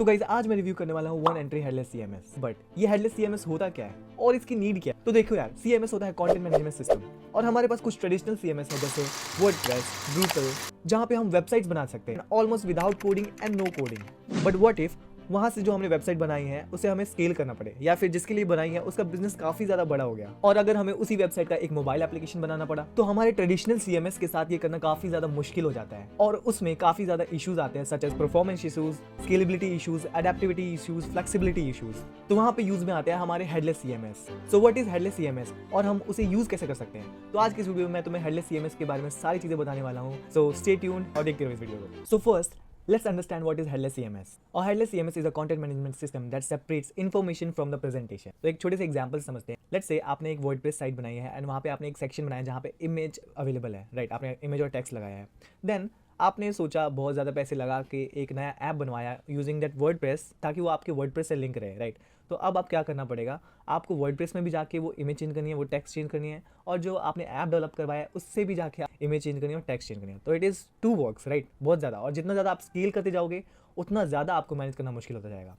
Guys आज मैं review करने वाला हूँ one entry headless CMS. But ये हेडलेस सीएमएस होता क्या है और इसकी नीड क्या है? तो देखो यार, सीएमएस होता है कंटेंट मैनेजमेंट सिस्टम और हमारे पास कुछ ट्रेडिशनल सीएमएस है जैसे वर्डप्रेस, ड्रूपल, जहाँ पे हम वेबसाइट्स बना सकते हैं almost without coding and no coding. But what if वहां से जो हमने वेबसाइट बनाई है उसे हमें स्केल करना पड़े, या फिर जिसके लिए बनाई है उसका बिजनेस काफी ज्यादा बड़ा हो गया और अगर हमें उसी वेबसाइट का एक मोबाइल एप्लीकेशन बनाना पड़ा तो हमारे ट्रेडिशनल सीएमएस के साथ ये करना काफी ज्यादा मुश्किल हो जाता है और उसमें काफी ज्यादा इश्यूज आते हैं such as performance issues, scalability issues, adaptivity issues, flexibility issues. तो वहां पे यूज में आते हैं हमारे headless CMS. So what is headless CMS और हम उसे यूज कैसे कर सकते हैं? तो आज की इस वीडियो में मैं तुम्हें हेडलेस सीएमएस के बारे में सारी चीजें बताने वाला हूँ। सो स्टे ट्यून्ड और देखते रहो इस वीडियो को। So first, let's understand what is headless CMS. A headless CMS is a content management system that separates information from the presentation. तो एक छोटे से एग्जांपल समझते हैं। लेट्स से आपने एक वर्डप्रेस साइट बनाई है एंड वहाँ पे आपने एक सेक्शन बनाया जहाँ पे इमेज अवेलेबल है, राइट? आपने इमेज और टेक्स्ट लगाया है। देन आपने सोचा बहुत ज़्यादा पैसे लगा के एक नया ऐप बनवाया यूजिंग दैट वर्डप्रेस ताकि वो आपके वर्डप्रेस से लिंक रहे, राइट? तो अब आप क्या करना पड़ेगा, आपको वर्डप्रेस में भी जाके वो इमेज चेंज करनी है, वो टेक्स्ट चेंज करनी है, और जो आपने ऐप डेवलप करवाया है उससे भी जाके इमेज चेंज करनी है और टेक्स्ट चेंज करनी है। तो it is two works, right? बहुत ज़्यादा, और जितना ज़्यादा आप स्केल करते जाओगे उतना ज़्यादा आपको मैनेज करना मुश्किल होता जाएगा।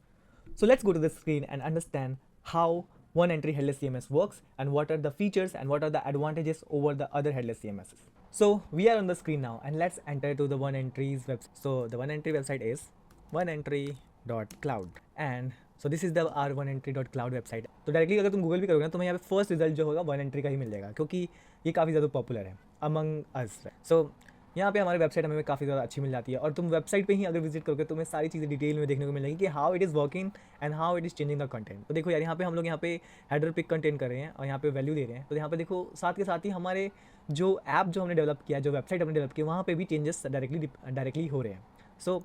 So let's go to the screen and understand how one entry headless CMS works and what are the features and what are the advantages over the other headless CMSs. So we are on the screen now and let's enter to the one entry's website. So the one entry website is oneentry.cloud and so this is the our oneentry.cloud website. तो directly अगर तुम Google भी करोगे ना तो तुम्हें यहाँ पे फर्स्ट रिजल्ट जो होगा वन एंट्री का ही मिल जाएगा क्योंकि ये काफ़ी ज़्यादा पॉपुलर है अमंग अस। सो यहाँ पे हमारी वेबसाइट हमें काफ़ी ज़्यादा अच्छी मिल जाती है और तुम वेबसाइट पे ही अगर विजिट करोगे तो तुम्हें सारी चीज़ें डिटेल में देखने को मिलेगी कि how it is working and how it is changing the content. तो देखो यार, यहाँ पे हम लोग यहाँ पे हेडर पिक कंटेंट कर रहे हैं और यहाँ पे वैल्यू दे रहे हैं। तो यहाँ पे देखो साथ के साथ ही हमारे जो ऐप जो हमने डेवलप किया, जो वेबसाइट हमने डेवलप की, वहाँ पे भी चेंजेस डायरेक्टली हो रहे हैं। So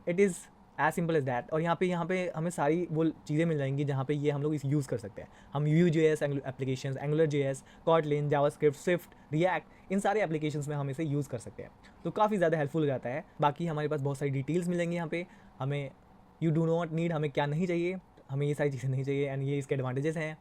it is as simple as that. और यहाँ पे हमें सारी वो चीज़ें मिल जाएंगी जहाँ पे ये हम लोग इस यूज़ कर सकते हैं। हम Vue.js application, AngularJS, Kotlin, JavaScript, Swift, React, इन सारे एप्लीकेशंस में हम इसे यूज़ कर सकते हैं। तो काफ़ी ज़्यादा हेल्पफुल हो जाता है। बाकी हमारे पास बहुत सारी डिटेल्स मिलेंगी यहाँ पे, हमें यू डू नॉट नीड, हमें क्या नहीं चाहिए, हमें ये सारी चीज़ें नहीं चाहिए एंड ये इसके एडवांटेजेस हैं।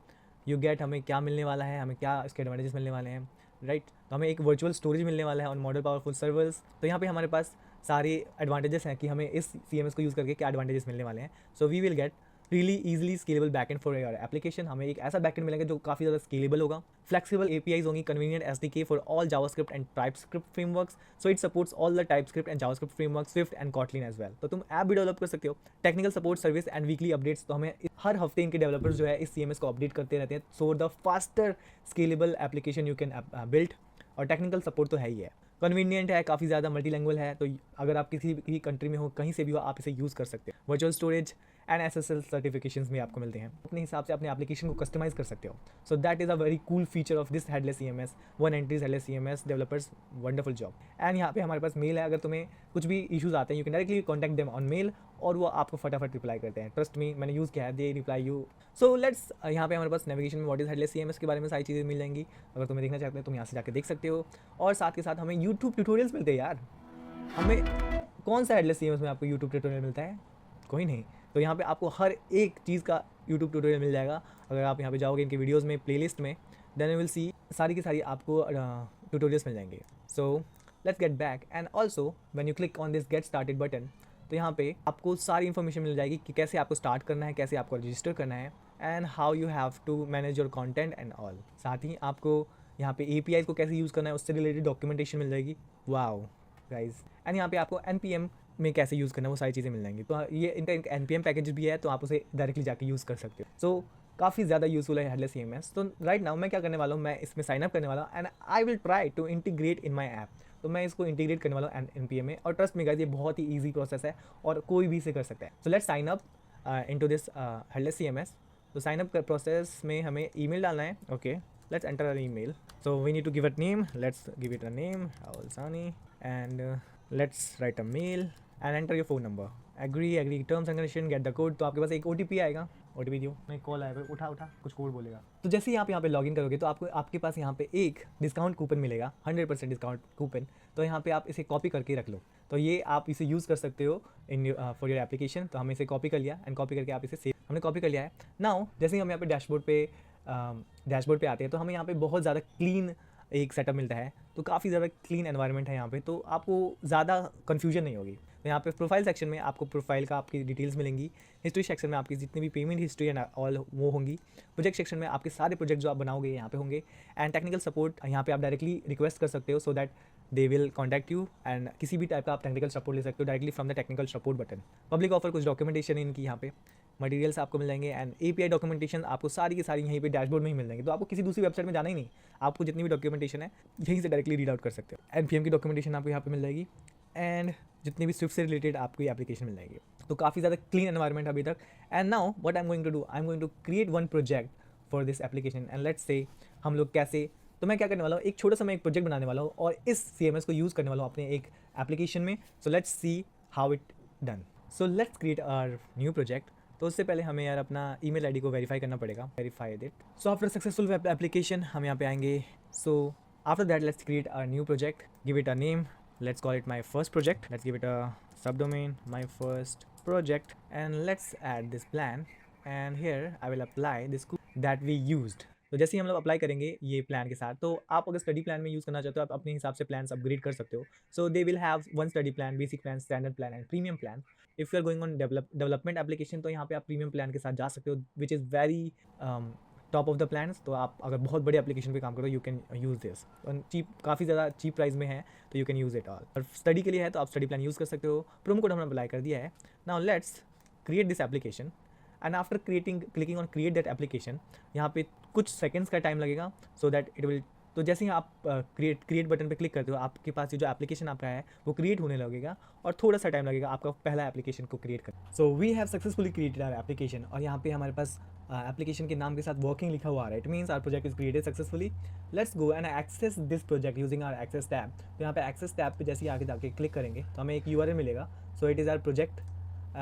यू गेट, हमें क्या मिलने वाला है, हमें क्या इसके एडवांटेजेस मिलने वाले हैं, राइट? तो हमें एक वर्चुअल स्टोरेज मिलने वाला है ऑन मॉडल पावरफुल सर्वर्स। तो यहाँ पे हमारे पास सारे एडवांटेजेस हैं कि हमें इस CMS को यूज़ करके क्या एडवांटेजेस मिलने वाले हैं। So we will get really easily scalable backend for your application. हमें एक ऐसा बैकएंड मिलेगा जो काफ़ी ज़्यादा स्केलेबल होगा। फ्लेक्सिबल APIs होंगी, convenient SDK for all JavaScript and TypeScript frameworks. So it supports all the TypeScript and JavaScript framework, Swift and Kotlin as well. तो तुम ऐप भी डेवलप कर सकते हो। Technical support service and weekly updates, तो हमें हर हफ्ते इनके डेवलपर्स जो है इस CMS को अपडेट करते रहते हैं। So the faster scalable application you can build. और टेक्निकल सपोर्ट तो है ही है। कन्वीनियंट है, काफ़ी ज़्यादा मल्टी लैंग्वेज है, तो अगर आप किसी भी कंट्री में हो, कहीं से भी हो, आप इसे यूज़ कर सकते हो। Virtual storage and SSL certifications भी आपको मिलते हैं। अपने हिसाब से अपने एप्लीकेशन को कस्टमाइज़ कर सकते हो। So that is a very cool feature of this headless CMS, one entries headless CMS developers, wonderful job. And यहाँ पे हमारे पास मेल है, अगर तुम्हें कुछ भी इशूज़ आते हैं you can directly contact them on mail और वो आपको फटाफट रिप्लाई करते हैं। ट्रस्ट मी, मैंने यूज़ किया है, they reply you. So let's, यहाँ पे हमारे पास नेविगेशन में व्हाट इज हेडलेस CMS के बारे में सारी चीज़ें मिल जाएंगी। अगर तुम्हें देखना चाहते हो तुम यहाँ से जाकर देख सकते हो। और साथ के साथ हमें यूट्यूब ट्यूटोरियल्स मिलते हैं यार। हमें कौन सा हेडलेस CMS में आपको यूट्यूब ट्यूटोरियल मिलता है? कोई नहीं। तो यहाँ पे आपको हर एक चीज़ का यूट्यूब ट्यूटोरियल मिल जाएगा। अगर आप यहाँ पे जाओगे इनके वीडियोज़ में, प्लेलिस्ट में, देन यू विल सी सारी की सारी आपको ट्यूटोरियल्स मिल जाएंगे। So let's get back and also when you click on this get started button, तो यहाँ पे आपको सारी इन्फॉर्मेशन मिल जाएगी कि कैसे आपको स्टार्ट करना है, कैसे आपको रजिस्टर करना है and how you have to manage your content and all. साथ ही आपको यहाँ पे APIs को कैसे यूज़ करना है उससे रिलेटेड डॉक्यूमेंटेशन मिल जाएगी। Wow guys. एंड यहाँ पे आपको NPM में कैसे यूज़ करना है वो सारी चीज़ें मिल जाएंगी। तो ये इनका एक NPM पैकेज भी है, तो आप उसे डायरेक्टली जाके यूज़ कर सकते हो। सो काफ़ी ज़्यादा यूजफुल है हेडलेस CMS। तो राइट नाउ मैं क्या करने वाला हूँ, मैं इसमें साइन अप करने वाला हूँ and I will try to integrate in my app. तो मैं इसको इंटीग्रेट करने वाला हूँ NPM में, और ट्रस्ट में गाइस ये बहुत ही ईजी प्रोसेस है और कोई भी इसे कर सकता है। So let's sign up into this headless CMS। तो साइन अप प्रोसेस में हमें ईमेल डालना है। Okay, let's enter our email. So we need to give it name. Let's give it a name, Rahul Sani, and let's write a mail and enter your phone number. Agree terms and condition, get the code. तो आपके पास एक OTP आएगा, OTP दियो, नहीं call आएगा, उठा कुछ code बोलेगा। तो जैसे ही आप यहाँ पे लॉगिन करोगे तो आपके पास यहाँ पे एक डिस्काउंट कूपन मिलेगा, 100% डिस्काउंट कूपन। तो यहाँ पे आप इसे कॉपी करके रख लो। तो ये आप इसे यूज़ कर सकते हो इन फॉर योर एप्लीकेशन। तो हमने इसे कॉपी कर लिया एंड कॉपी करके आप इसे सेव, हमने कॉपी कर लिया है। नाउ जैसे ही हम यहाँ पे डैशबोर्ड पे आते हैं तो हमें यहाँ पे बहुत ज़्यादा क्लीन एक सेटअप मिलता है। तो काफ़ी ज़्यादा क्लीन एनवायरनमेंट है यहाँ पे, तो आपको ज़्यादा कन्फ्यूजन नहीं होगी। तो यहाँ पे प्रोफाइल सेक्शन में आपको प्रोफाइल का आपकी डिटेल्स मिलेंगी, हिस्ट्री सेक्शन में आपकी जितनी भी पेमेंट हिस्ट्री एंड ऑल वो होंगी, प्रोजेक्ट सेक्शन में आपके सारे प्रोजेक्ट जो आप बनाओगे यहाँ पे होंगे, एंड टेक्निकल सपोर्ट यहाँ पे आप डायरेक्टली रिक्वेस्ट कर सकते हो so that they will contact you, and किसी भी टाइप का आप टेक्निकल सपोर्ट ले सकते हो directly from the technical support button. Public offer कुछ डॉक्यूमेंटेशन इनकी यहाँ पे मटेरियल्स आपको मिल जाएंगे, एंड API डॉक्यूमेंटेशन आपको सारी की सारी यहीं पे डैशबोर्ड में ही मिल जाएंगे, तो आपको किसी दूसरी वेबसाइट में जाना ही नहीं, आपको जितनी भी डॉक्यूमेंटेशन है यहीं से डायरेक्टली रीड आउट कर सकते हो। NPM की डॉक्यूमेंटेशन आपको यहाँ पे मिल जाएगी, एंड जितनी भी स्विफ्ट से रिलेटेड आपको ये एप्लीकेशन मिल जाएगी। तो काफ़ी ज़्यादा क्लीन एनवायरनमेंट अभी तक। And now what I am going to do, I am going to create one project for this application, and let's say हम लोग कैसे, तो मैं क्या करने वाला हूँ, एक छोटा सा मैं एक प्रोजेक्ट बनाने वाला हूँ और इस CMS को यूज़ करने वाला हूँ अपने एक एप्लीकेशन में। So let's see how it done. So let's create our new project. तो उससे पहले हमें यार अपना ईमेल आईडी को वेरीफाई करना पड़ेगा, verify it. So after successful web application हम यहाँ पे आएंगे। So after that let's create our new project, give it a name, let's call it my first project, let's give it a subdomain my first project, and let's add this plan, and here I will apply this code that we used। तो जैसे ही हम लोग apply करेंगे ये plan के साथ, तो आप अगर स्टडी प्लान में यूज़ करना चाहते हो आप अपने हिसाब से प्लान्स अपग्रेड कर सकते हो। So they will have one study plan, basic plan, standard plan and premium plan. If you are going on development application तो यहाँ पे आप प्रीमियम प्लान के साथ जा सकते हो, which is very top of the plans. तो आप अगर बहुत बड़े एप्लीकेशन पे काम करो you can use this, cheap, काफ़ी ज़्यादा चीप प्राइस में है तो you can use it all. और स्टडी के लिए है तो आप स्टडी प्लान यूज़ कर सकते हो। प्रोमो कोड हमने अप्लाई कर दिया है। Now let's create this application, and after clicking on create that application, यहाँ पे कुछ सेकेंड्स का टाइम लगेगा सो दैट इट विल, तो जैसे ही आप क्रिएट बटन पे क्लिक करते हो आपके पास ये जो एप्लीकेशन आपका है वो क्रिएट होने लगेगा, और थोड़ा सा टाइम लगेगा आपका पहला एप्लीकेशन को क्रिएट कर। So we have successfully created our application, और यहाँ पे हमारे पास एप्लीकेशन के नाम के साथ वर्किंग लिखा हुआ है। It means our project is created successfully. Let's go and access this project using our access tab. तो यहाँ पे एक्सेस टैब पे जैसे ही आगे जाके क्लिक करेंगे तो हमें एक URL मिलेगा। So it is our project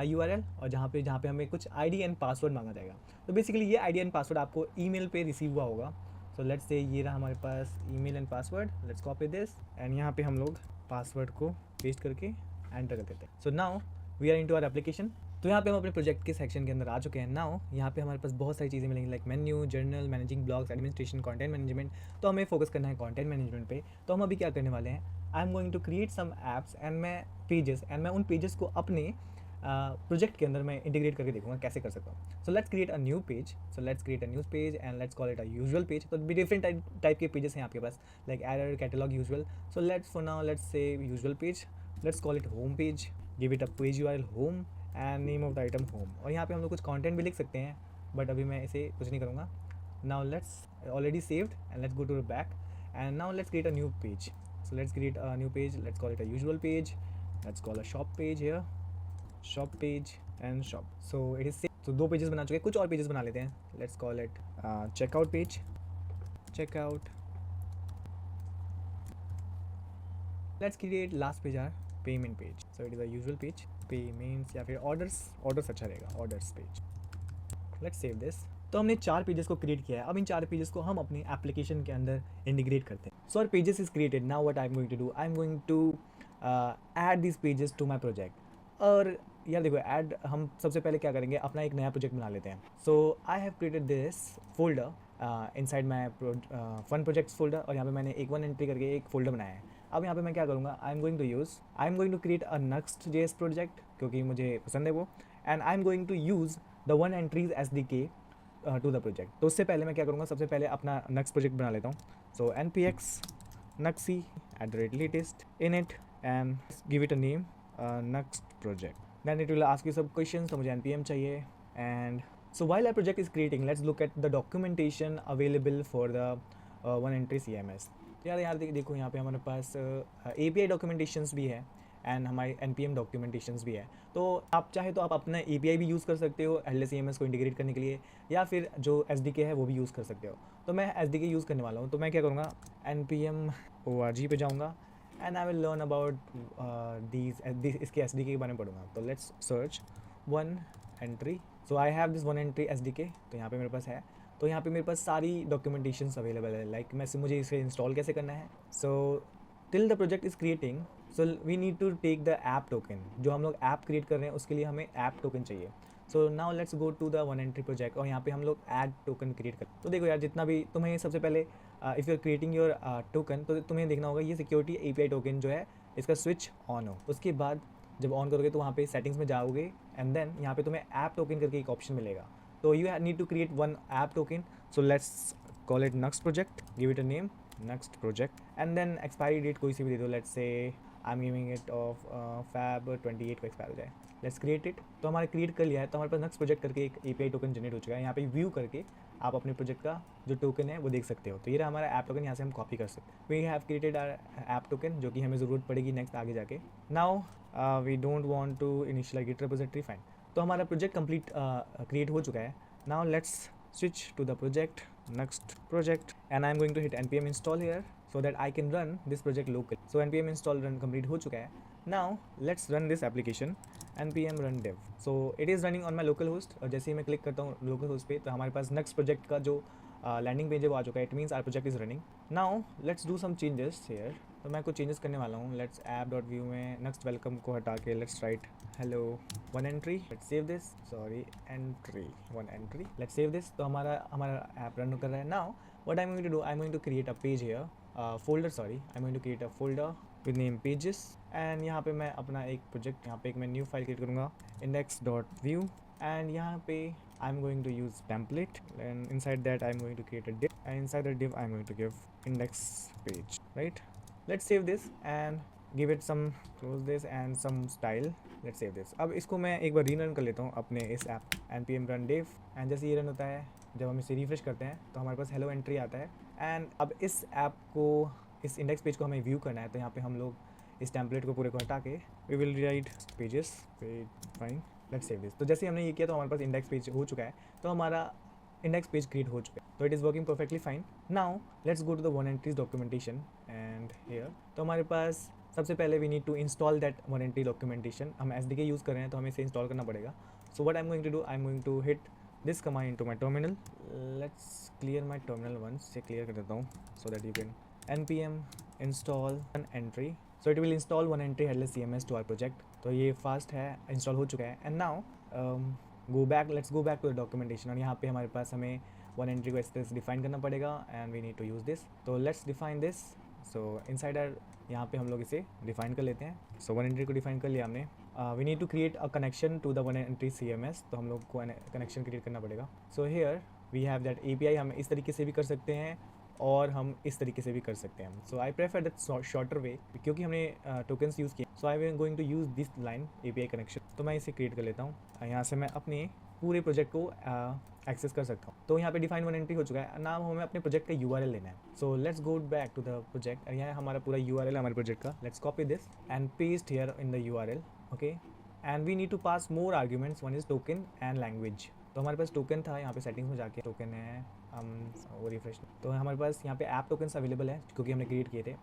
URL, और जहाँ पे हमें कुछ ID एंड पासवर्ड मांगा जाएगा। तो बेसिकली ये ID एंड पासवर्ड आपको ईमेल पे रिसीव हुआ होगा। सो लेट्स से ये रहा हमारे पास email and password, let's copy this, and यहाँ पे हम लोग पासवर्ड को पेस्ट करके एंटर कर देते हैं। So now we are into our application. तो यहाँ पे हम अपने प्रोजेक्ट के सेक्शन के अंदर आ चुके हैं। नाउ यहाँ पे हमारे पास बहुत सारी चीज़ें मिलेंगी, like menu, journal, managing blogs, administration, content management. तो हमें फोकस करना है कंटेंट मैनेजमेंट पे। तो हम अभी क्या करने वाले हैं, I am going to create some apps and मैं पेजेस, एंड मैं उन पेजेस को अपने प्रोजेक्ट के अंदर मैं इंटीग्रेट करके देखूंगा कैसे कर सकता हूँ। So let's create a new page, so let's create a new page and let's call it a usual page. तो भी डिफरेंट टाइप के पेजेस हैं आपके पास, like error, catalog, usual. So let's for now let's say usual page, let's call it home page, give it a page URL home and name of the item home. और यहाँ पे हम लोग कुछ कंटेंट भी लिख सकते हैं, बट अभी मैं इसे कुछ नहीं करूँगा। Now let's already saved and let's go to back, and now let's create a new page. So let's create a new page, let's call it a usual page, let's call a shop page here, shop page and shop. So it is तो 2 pages बना चुके हैं, कुछ और pages बना लेते हैं। Let's call it checkout page, checkout. Let's create last page our payment page. So it is a usual page, payments या फिर ऑर्डर्स अच्छा रहेगा, orders page. Let's save this. तो हमने 4 पेजेस को क्रिएट किया है। अब इन 4 पेजेस को हम अपने एप्लीकेशन के अंदर इंटीग्रेट करते हैं। So our pages is created. Now what I am going to do, I am going to add this pages to my project. और यार देखो, ऐड हम सबसे पहले क्या करेंगे, अपना एक नया प्रोजेक्ट बना लेते हैं। So I have created this folder inside my fun projects folder, और यहाँ पे मैंने एक वन एंट्री करके एक फोल्डर बनाया है। अब यहाँ पे मैं क्या करूँगा, I am going to create a Next.js project, क्योंकि मुझे पसंद है वो, and I am going to use the one entries SDK to the project. तो उससे पहले मैं क्या करूँगा, सबसे पहले अपना नेक्स्ट प्रोजेक्ट बना लेता हूँ। सो npx nuxi@latest init and give it a name next project, then it will ask you some questions। तो मुझे npm चाहिए, and so while our project is creating, let's look at the documentation available for the one entry CMS। यार देखो यहाँ पे हमारे पास API documentations भी है एंड हमारे NPM डॉक्यूमेंटेशंस भी है। तो आप चाहे तो आप अपना API भी यूज़ कर सकते हो LSCMS को इंटीग्रेट करने के लिए, या फिर जो SDK है वो भी यूज़ कर सकते हो। तो मैं SDK यूज़ करने वाला हूँ। तो मैं क्या करूँगा, npm org पे जाऊँगा and I will learn about इसके SDK के बारे में पढ़ूंगा। तो let's search one entry. So I have this one entry SDK, तो यहाँ पे मेरे पास है। तो यहाँ पे मेरे पास सारी डॉक्यूमेंटेशंस अवेलेबल है, लाइक मुझे इसे इंस्टॉल कैसे करना है। So till the project is creating, so we need to take the app token. जो हम लोग ऐप क्रिएट कर रहे हैं उसके लिए हमें ऐप टोकन चाहिए। So now let's go to the one entry project, और यहाँ पे हम लोग ऐड टोकन क्रिएट कर। तो देखो यार, जितना भी तुम्हें सबसे पहले if you are creating your token, तो तुम्हें देखना होगा ये सिक्योरिटी API टोकन जो है इसका स्विच ऑन हो। उसके बाद जब ऑन करोगे तो वहाँ पे सेटिंग्स में जाओगे एंड देन यहाँ पे तुम्हें ऐप टोकन करके एक ऑप्शन मिलेगा. तो you need to create one app token. So let's call it next project, give it a name next project and then expiry date कोई सी भी दे दो. Let's say I am giving it of Feb 28 को expire हो जाए. Let's create it. तो हमारे क्रिएट कर लिया है. तो हमारे पास नेक्स्ट प्रोजेक्ट करके एक API टोकन जनरेट हो चुका है. यहाँ पे व्यू करके आप अपने प्रोजेक्ट का जो टोकन है वो देख सकते हो. तो ये रहा हमारा ऐप टोकन, यहाँ से हम कॉपी कर सकते हैं. We have created our app token जो कि हमें ज़रूरत पड़ेगी नेक्स्ट आगे जाके. Now we don't want to initialize git repository. Fine. तो हमारा प्रोजेक्ट कंप्लीट क्रिएट हो चुका है. Now let's switch to the project, next project, and I'm going to hit npm install here so that I can run this project locally. So npm install run complete हो चुका है. Now let's run this application npm run dev. So it is running on my local host. और जैसे ही मैं click करता हूँ local host पे तो हमारे पास next project का जो लैंडिंग पेज है वो आ चुका है. It means our project is running. Now let's do some changes here. तो मैं कुछ चेंजेस करने वाला हूँ. लेट्स ऐप डॉट व्यू में नेक्स्ट वेलकम को हटा के let's write hello one entry. Let's save this. Sorry entry one entry. Let's save this. तो हमारा ऐप रन कर रहा है. Now what I am going to do, I am going to create a page here folder. Sorry I am going to create a folder with name pages. And यहाँ पे मैं अपना एक प्रोजेक्ट, यहाँ पे एक मैं न्यू फाइल क्रिएट करूँगा index.view. And यहाँ पे I'm going to use template, and inside that I'm going to create a div, and inside the div I'm going to give index page, right? Let's save this and give it some, close this and some style. Let's save this. अब इसको मैं एक बार rerun कर लेता हूँ अपने इस app npm run dev. And जैसे ये रन होता है, जब हम इसे रिफ्रेश करते हैं तो हमारे पास हेलो एंट्री आता है. एंड अब इस ऐप को, इस इंडेक्स पेज को हमें व्यू करना है. तो यहाँ पे हम लोग इस टेम्पलेट को पूरे को हटा के we will write pages page. Fine. Let's save this. तो जैसे हमने ये किया तो हमारे पास इंडेक्स पेज हो चुका है. तो हमारा इंडेक्स पेज क्रिएट हो चुका है. तो it is working perfectly fine. Now let's go to the one entries documentation and here. तो हमारे पास सबसे पहले we need to install that one entry documentation. हम SDK यूज़ कर रहे हैं तो हमें इसे इंस्टॉल करना पड़ेगा. So what I am going to do, I am going to hit this command into my terminal. Let's clear my terminal once. ये क्लियर कर देता हूँ so that you can npm install one entry. So it will install one entry headless CMS to our project. तो ये fast है, install हो चुका है. And now go back, let's go back to the documentation. और यहाँ पे हमारे पास हमें वन एंट्री को इस तरह से डिफाइन करना पड़ेगा and we need to use this. तो let's define this. So inside our, यहाँ पे हम लोग इसे डिफाइन कर लेते हैं. सो वन एंट्री को डिफाइन कर लिया हमने. We need to create a connection to the one entry CMS. तो हम लोग को कनेक्शन क्रिएट करना पड़ेगा. So here we have that API. हम इस तरीके से भी कर सकते हैं और हम इस तरीके से भी कर सकते हैं. So I prefer that shorter way, क्योंकि हमने टोकन्स यूज़ किए. So I am going to use this line API connection. तो मैं इसे क्रिएट कर लेता हूँ. यहाँ से मैं अपने पूरे प्रोजेक्ट को एक्सेस कर सकता हूँ. तो यहाँ पे डिफाइन वन एंट्री हो चुका है. नाम हमें अपने प्रोजेक्ट का URL लेना है. So let's go back to the project. यहाँ हमारा पूरा URL है हमारे प्रोजेक्ट का. Let's copy this and paste here in the URL. Okay. And we need to pass more arguments. One is token and language. तो हमारे पास token था, यहाँ पे सेटिंग्स में जाके टोकन है, हम वो रिफ्रेश. तो हमारे पास यहाँ पे ऐप टोकन्स अवेलेबल है क्योंकि हमने क्रिएट किए थे.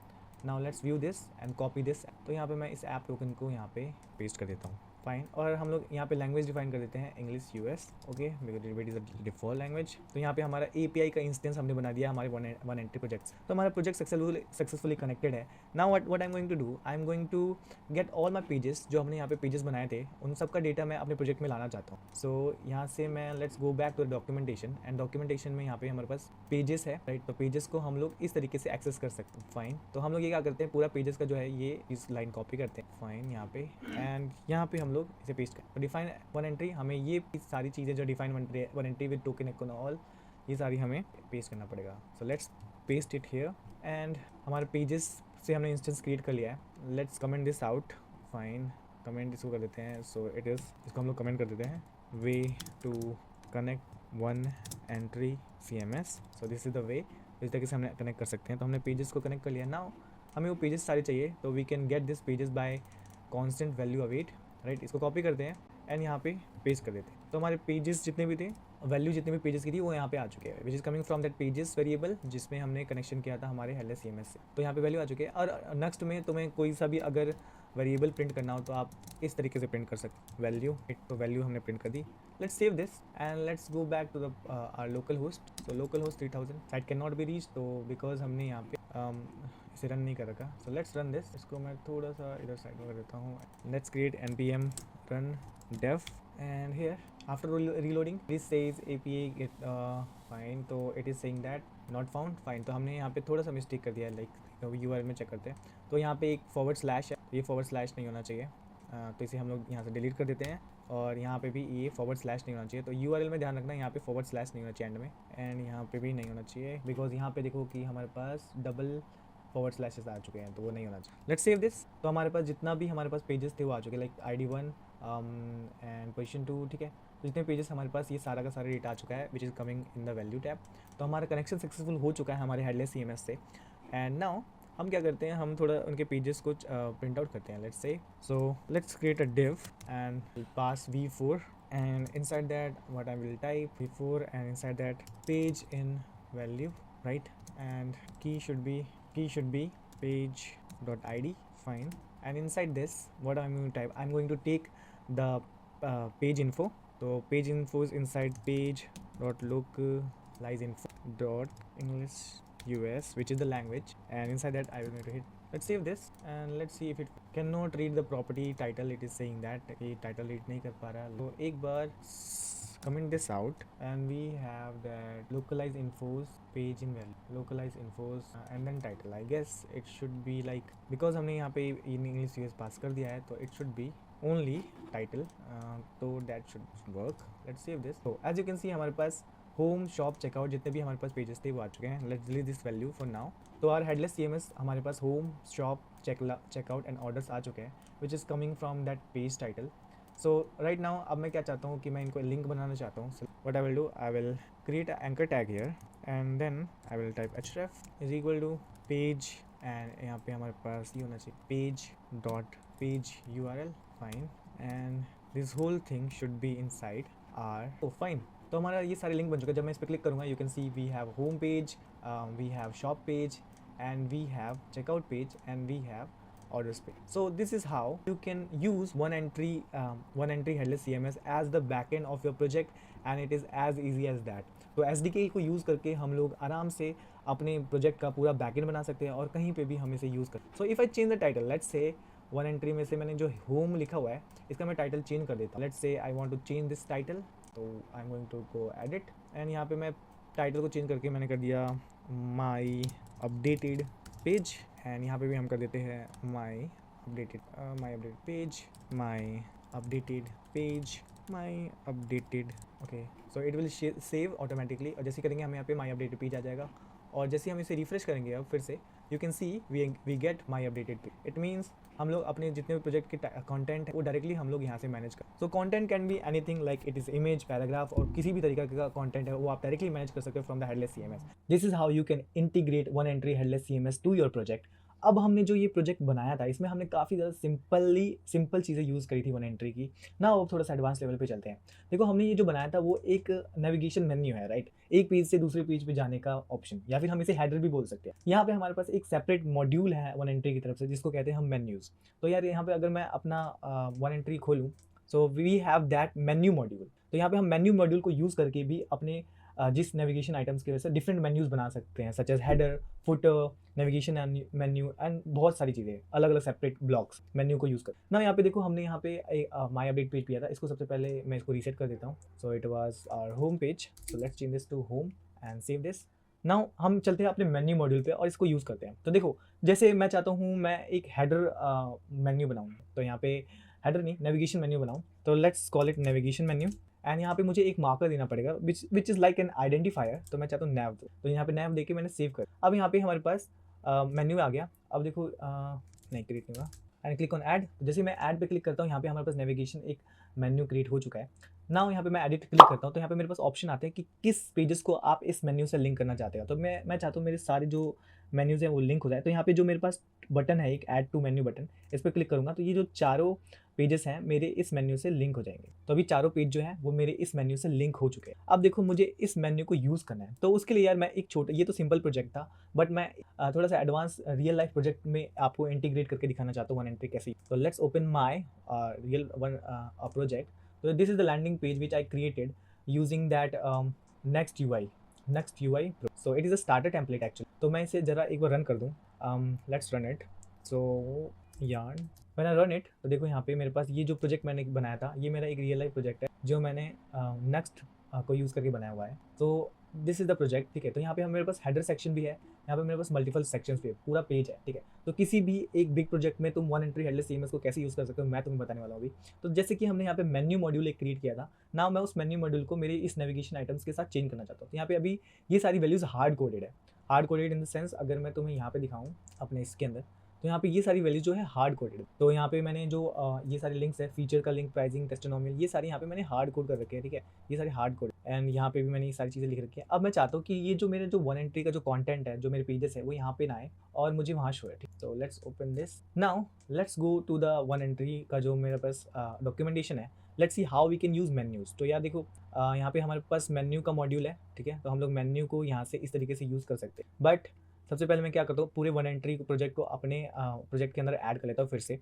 Now let's view this and copy this. तो यहाँ पे मैं इस ऐप टोकन को यहाँ पे पेस्ट कर देता हूँ. फाइन. और हम लोग यहाँ पे लैंग्वेज डिफाइन कर देते हैं English US. Okay, because it is a default language. तो यहाँ पे हमारा API का इंस्टेंस हमने बना दिया हमारे वन एंट्री प्रोजेक्ट. तो हमारा प्रोजेक्ट सक्सेसफुली कनेक्टेड है. Now what I am going to do, I am going to get all my pages. जो हमने यहाँ पे पेजेस बनाए थे उन सब का डेटा मैं अपने प्रोजेक्ट में लाना चाहता हूँ. सो यहाँ से मैं let's go back to the documentation. And documentation में यहाँ पे हमारे पास पेजेस है, राइट. तो पेजेस को हम लोग इस तरीके से एक्सेस कर सकते हैं. फाइन. तो हम लोग ये क्या करते हैं, पूरा पेजेस का जो है ये इस लाइन कॉपी करते हैं. फाइन. यहाँ पे एंड यहाँ पे हम लोग इसे पेस्ट करें. तो डिफाइन वन एंट्री, हमें ये सारी चीज़ें जो define one entry with token equal all, ये सारी हमें पेस्ट करना पड़ेगा. So let's paste it here. And हमारे पेजेस से हमने इंस्टेंस क्रिएट कर लिया है. Let's comment this out. Fine. Comment इसको कर देते हैं. सो इट इज़, इसको हम लोग कमेंट कर देते हैं, way to connect one entry CMS. So this is the way. इस तरीके से हमने कनेक्ट कर सकते हैं. तो हमने पेजेस को कनेक्ट कर लिया. नाउ हमें वो पेजेस सारे चाहिए. तो we can get this pages by constant value await, right. इसको कॉपी करते हैं एंड यहाँ पे पेस्ट कर देते हैं. तो हमारे पेजेस जितने भी थे, वैल्यू जितने भी पेजेस की थी वो यहाँ पे आ चुके हैं, which is coming from that pages variable जिसमें हमने कनेक्शन किया था हमारे हेडलेस CMS से. तो यहाँ पे वैल्यू आ चुके हैं. और नेक्स्ट में तुम्हें कोई सा भी अगर वेरिएबल प्रिंट करना हो तो आप इस तरीके से प्रिंट कर सकते हो. वैल्यू, तो वैल्यू हमने प्रिंट कर दी. Let's save this and let's go back to the our local host. तो local host 3000 site can not be reach, तो बिकॉज हमने यहाँ पे इसे रन नहीं कर रखा. So let's run this. इसको मैं थोड़ा सा इधर साइड में कर देता हूँ. Let's create npm run dev. And here after reloading this says API get fine. तो it is saying that not found. fine. तो हमने यहाँ पे थोड़ा सा मिस्टेक कर दिया है. लाइक URL में चेक करते हैं. तो यहाँ पे एक फॉरवर्ड स्लैश है, ये फॉरवर्ड स्लैश नहीं होना चाहिए. तो इसे हम लोग यहाँ से डिलीट कर देते हैं। और यहाँ पे भी ये / नहीं होना चाहिए, तो URL में ध्यान रखना, यहाँ पे / नहीं होना चाहिए एंड में, एंड यहाँ पे भी नहीं होना चाहिए, बिकॉज यहाँ पे देखो कि हमारे पास डबल / आ चुके हैं, तो वो नहीं होना चाहिए। Let's save this. तो हमारे पास जितना भी हमारे पास पेजेस थे वो आ चुके हैं, लाइक ID1 एंड पोजीशन 2, ठीक है। तो जितने पेजेस हमारे पास, ये सारा का सारा डेटा आ चुका है, विच is coming in the value tab. तो हमारा कनेक्शन सक्सेसफुल हो चुका है हमारे हेडलेस CMS से। एंड नाउ हम क्या करते हैं, हम थोड़ा उनके पेजेस को प्रिंट आउट करते हैं। लेट्स से, सो let's create a div and pass v4, and inside that what I will type v4, and inside that page in value, right? And key should be page dot id, fine. And inside this what I'm going to type, I'm going to take the page info. So page info is inside page dot localize info dot English US, which is the language, and inside that I will going to hit. Let's save this and let's see if it cannot read the property title. It is saying that ये title read नहीं कर पा रहा है, तो एक बार comment this out, and we have that localize infos page in value, localize infos and then title. I guess it should be like, because हमने यहाँ पे English US पास कर दिया है, तो it should be only title, तो that should work. Let's save this. So as you can see हमारे पास होम, शॉप, चेकआउट, जितने भी हमारे पास पेजेस थे वो आ चुके हैं। Let's delete this value for now. तो आर हेडलेस CMS हमारे पास home, shop, checkout and orders आ चुके हैं, which is coming from that page title. So right now अब मैं क्या चाहता हूँ कि मैं इनको लिंक बनाना चाहता हूँ। What I will do, I will create anchor tag here and then I will type href is equal to page, and यहाँ पे हमारे पास ये होना चाहिए page dot page URL, fine, and this whole thing should be inside our, oh fine. तो हमारा ये सारे लिंक बन चुका है। जब मैं इस पर क्लिक करूँगा, you can see we have home page, we have shop page, and we have checkout page, and we have orders page. So this is how you can use one entry headless CMS as the backend of your project, and it is as easy as that. तो SDK को use करके हम लोग आराम से अपने project का पूरा बैकएंड बना सकते हैं और कहीं पे भी हम इसे यूज़ कर। So if I change the title, let's say one entry में से मैंने जो होम लिखा हुआ है इसका मैं टाइटल चेंज कर देता हूँ। Let's say I want to change this title, तो I am going to go edit, and यहाँ पे मैं टाइटल को चेंज करके मैंने कर दिया माई अपडेटेड पेज, एंड यहाँ पे भी हम कर देते हैं my updated page, my updated okay. So it will save automatically, और जैसे करेंगे हमें यहाँ पे माई अपडेटेड पेज आ जाएगा, और जैसे हम इसे रिफ्रेश करेंगे अब फिर से, you can see we get my updated page. It means हम लोग अपने जितने भी प्रोजेक्ट के कंटेंट है वो डायरेक्टली हम लोग यहाँ से मैनेज कर। So content can be anything, like it is image, paragraph, और किसी भी तरीके का कंटेंट है वो आप डायरेक्टली मैनेज कर सकते हो from the headless CMS। This is how you can integrate one entry headless CMS to your project. अब हमने जो ये प्रोजेक्ट बनाया था इसमें हमने काफ़ी ज़्यादा सिंपल चीज़ें यूज़ करी थी वन एंट्री की ना। अब थोड़ा सा एडवांस लेवल पे चलते हैं। देखो हमने ये जो बनाया था वो एक नेविगेशन मेन्यू है, राइट? एक पेज से दूसरे पेज पे जाने का ऑप्शन, या फिर हम इसे हेडर भी बोल सकते हैं। यहाँ पे हमारे पास एक सेपरेट मॉड्यूल है वन एंट्री की तरफ से जिसको कहते हैं हम मेन्यूज़। तो यार यहाँ पे अगर मैं अपना वन एंट्री खोलूँ, so we have that menu module. तो यहाँ पे हम मेन्यू मॉड्यूल को यूज़ करके भी अपने जिस नेविगेशन आइटम्स की वजह से डिफरेंट मेन्यूज़ बना सकते हैं, such as header, footer, navigation menu, and बहुत सारी चीज़ें अलग अलग सेपरेट ब्लॉक्स मेन्यू को यूज़ कर ना। यहाँ पे देखो हमने यहाँ पे माई अपडेट पेज किया था, इसको सबसे पहले मैं इसको रीसेट कर देता हूँ। So it was our home page, so let's change this to home and save this. Now हम चलते हैं अपने मेन्यू मॉड्यूल पे और इसको यूज़ करते हैं। तो देखो जैसे मैं चाहता हूँ मैं एक हेडर मेन्यू बनाऊँ, तो यहाँ पे हेडर नहीं नेविगेशन मेन्यू बनाऊँ, तो let's call it navigation menu, and यहाँ पे मुझे एक मार्कर देना पड़ेगा which is like an identifier. तो मैं चाहता हूँ नैव, तो यहाँ पे नैव देके मैंने सेव कर। अब यहाँ पे हमारे पास मेन्यू आ गया। अब देखो नहीं क्रिएट नहीं हुआ, एंड क्लिक ऑन ऐड। जैसे मैं ऐड पे क्लिक करता हूँ यहाँ पे हमारे पास नेविगेशन एक मेन्यू क्रिएट हो चुका है। नाउ यहाँ पे मैं एडिट क्लिक करता हूँ तो यहाँ पे मेरे पास ऑप्शन आते हैं कि किस पेजेस को आप इस मेन्यू से लिंक करना चाहते हो। तो मैं चाहता हूँ मेरे सारे जो मेन्यूज़ हैं वो लिंक हो जाए। तो यहाँ पे जो मेरे पास बटन है एक ऐड टू मेन्यू बटन, इस पर क्लिक करूँगा तो ये जो चारों पेजेस हैं मेरे इस मेन्यू से लिंक हो जाएंगे। तो अभी चारों पेज जो हैं वो मेरे इस मेन्यू से लिंक हो चुके हैं। अब देखो मुझे इस मेन्यू को यूज़ करना है, तो उसके लिए यार मैं एक छोटा, ये तो सिंपल प्रोजेक्ट था बट मैं थोड़ा सा एडवांस रियल लाइफ प्रोजेक्ट में आपको इंटीग्रेट करके दिखाना चाहता हूँ वन एंट्री कैसे। तो let's open my real one project. So this is the landing page which I created using that next UI Pro. So it is a starter template actually. तो मैं इसे जरा एक बार रन कर दूँ। Let's run it. So yarn when I run it, तो देखो यहाँ पे मेरे पास ये जो प्रोजेक्ट मैंने बनाया था ये मेरा एक रियल लाइफ प्रोजेक्ट है जो मैंने नेक्स्ट को यूज़ करके बनाया हुआ है। तो दिस इज़ द प्रोजेक्ट, ठीक है। तो यहाँ पे मेरे पास हेडर सेक्शन भी है, यहाँ पे मेरे पास मल्टीपल सेक्शंस भी है, पूरा पेज है, ठीक है। तो किसी भी एक बिग प्रोजेक्ट में तुम वन एंट्री हेडलेस सीएमएस को कैसे यूज़ कर सकते हो, मैं तुम्हें बताने वाला हूँ अभी। तो जैसे कि हमने यहाँ पे मेन्यू मॉड्यूल एक क्रिएट किया था, नाउ मैं उस मेन्यू मॉड्यूल को मेरे इस नेविगेशन आइटम्स के साथ चेंज करना चाहता हूँ। तो यहाँ पे अभी ये सारी वैल्यूज़ हार्ड कोडेड है। Hard coded in the sense, अगर मैं तुम्हें यहाँ पे दिखाऊँ अपने इसके अंदर, तो यहाँ पे ये सारी वैल्यूज जो है हार्ड कोडेड। तो यहाँ पे मैंने जो ये सारे लिंक्स है, फीचर का लिंक, प्राइसिंग, टेस्टिमोनियल, ये सारे यहाँ पे मैंने हार्ड कोड कर रखे हैं, ठीक है। ये सारे हार्ड कोड एंड यहाँ पे भी मैंने ये सारी चीज़ें लिख रखी है। अब मैं चाहता हूँ कि ये जो मेरे जो वन एंट्री का जो कंटेंट है, जो मेरे पेजेस है, वो यहाँ पे ना आए और मुझे वहाँ शो है, ठीक। तो let's open this now, let's go to the one entry का जो मेरे पास डॉक्यूमेंटेशन है। Let's see how we can use menus. तो यार देखो, यहाँ पे हमारे पास मेन्यू का मॉड्यूल है, ठीक है। तो हम लोग मेन्यू को यहाँ से इस तरीके से यूज़ कर सकते हैं। बट सबसे पहले मैं क्या करता हूँ, पूरे वन एंट्री प्रोजेक्ट को अपने प्रोजेक्ट के अंदर ऐड कर लेता हूँ फिर से।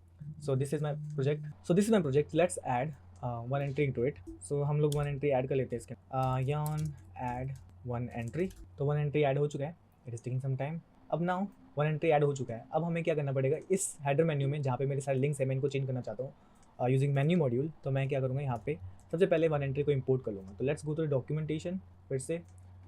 So this is my project, let's add one entry into it. सो हम लोग वन एंट्री ऐड कर लेते हैं इसके, यान ऐड वन एंट्री। तो वन एंट्री ऐड हो चुका है, it is taking some time. अब नाउ वन एंट्री ऐड हो चुका है। अब हमें क्या करना पड़ेगा, इस हेडर मेन्यू में जहाँ पे मेरे सारे लिंक्स है, मैं इनको चेंज करना चाहता हूँ यूजिंग मेन्यू मॉड्यूल। तो मैं क्या करूँगा, यहाँ पे सबसे पहले वन एंट्री को इम्पोर्ट कर लूँगा। तो लेट्स गो टू डॉक्यूमेंटेशन, फिर से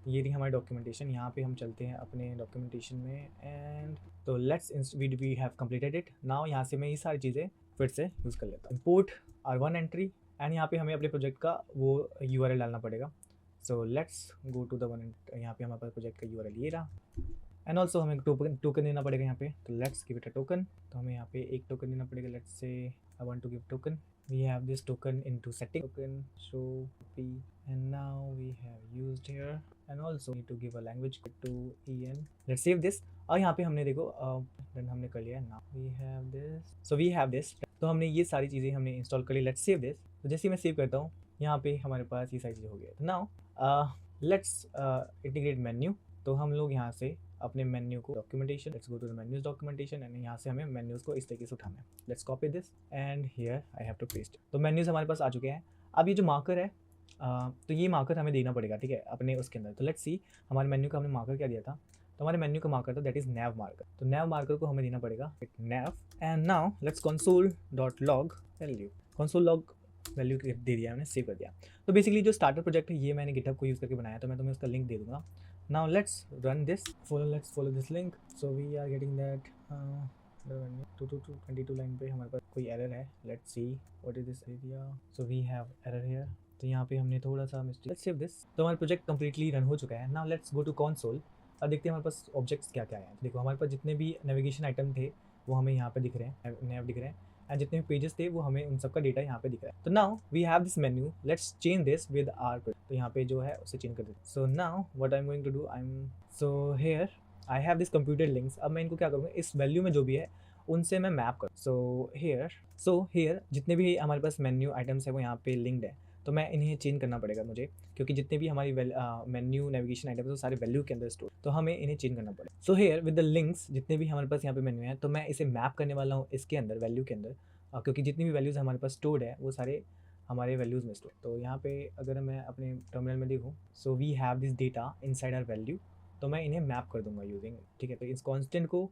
ये रही हमारी डॉक्यूमेंटेशन। यहाँ पे हम चलते हैं अपने डॉक्यूमेंटेशन में एंड तो let's we have completed it. Now यहाँ से मैं ये सारी चीज़ें फिर से यूज़ कर लेता हूँ। Import our one entry and यहाँ पे हमें अपने प्रोजेक्ट का वो यूआरएल डालना पड़ेगा। So let's go to the one, यहाँ पे हमारे पास प्रोजेक्ट का यूआरएल ये रहा एंड ऑल्सो हमें टोकन देना पड़ेगा यहाँ पे। तो let's give it a token. तो हमें यहाँ पे एक टोकन देना पड़ेगा। Let's say I want to give token. we have this token into setting, token show p, and now we have used here and also need to give a language to en. Let's save this। और यहाँ पे हमने देखो done हमने कर लिया। now we have this, so we have this। तो हमने ये सारी चीज़ें हमने इंस्टॉल कर ली। Let's save this. तो जैसे ही मैं सेव करता हूँ, यहाँ पे हमारे पास ये सारी चीज़ें हो गई। तो नाउ लेट्स इंटीग्रेट मेन्यू। तो हम लोग यहाँ से अपने मेन्यू को documentation, let's go to the menus documentation and यहाँ से हमें मेन्यूज को इस तरीके से उठाना है। Let's copy this and here I have to paste. तो मेन्यूज हमारे पास आ चुके हैं। अब ये जो मार्कर है, तो ये मार्कर हमें देना पड़ेगा, ठीक है, अपने उसके अंदर। तो लेट्स सी हमारे मेन्यू का हमने मार्कर क्या दिया था। तो हमारे मेन्यू का मार्कर था दैट इज़ नैव मार्कर। तो नैव मार्कर को हमें देना पड़ेगा nav and now let's console dot log value. Console log value दे दिया, मैंने सेव कर दिया। तो बेसिकली जो स्टार्टर प्रोजेक्ट है ये मैंने गिटहब को यूज़ करके बनाया। तो मैं तुम्हें उसका लिंक दे दूँगा। Now let's run this. Let's follow this link. So we are getting that 22 line पे हमारे पास कोई एरर है। Let's see what is this area. So we have error here. तो यहाँ पे हमने थोड़ा सा मिस्टेक। Let's save this. तो हमारा प्रोजेक्ट कम्प्लीटली रन हो चुका है। Now let's go to console। अब देखते हैं हमारे पास ऑब्जेक्ट्स क्या क्या हैं। तो देखो हमारे पास जितने भी नेविगेशन आइटम थे वो हमें यहाँ पे दिख रहे हैं, नैव दिख रहे हैं एंड जितने भी पेजेस थे वो हमें उन सबका डेटा यहाँ पे दिख रहा है। तो now we have this menu, let's change this with our. तो यहाँ पे जो है उसे चेंज कर देते हैं। So now what I am going to do, so here I have this computer links. अब मैं इनको क्या करूँगा, इस वैल्यू में जो भी है उनसे मैं मैप करूँ। सो हियर जितने भी हमारे पास मेन्यू आइटम्स है वो यहाँ पे लिंक्ड है। तो मैं इन्हें चेंज करना पड़ेगा मुझे, क्योंकि जितने भी हमारी मेन्यू नेविगेशन आइटम्स है वो सारे वैल्यू के अंदर स्टोर, तो हमें इन्हें चेंज करना पड़ेगा। So here with the links जितने भी हमारे पास यहाँ पे मेन्यू है, तो मैं इसे मैप करने वाला हूँ इसके अंदर, वैल्यू के अंदर, क्योंकि जितनी भी वैल्यूज़ हमारे पास स्टोर्ड है वो सारे हमारे वैल्यूज़ में स्टोर। तो यहाँ पे अगर मैं अपने टर्मिनल में देखूँ, so we have this data inside our value. तो मैं इन्हें मैप कर दूंगा यूजिंग, ठीक है। तो इस कांस्टेंट को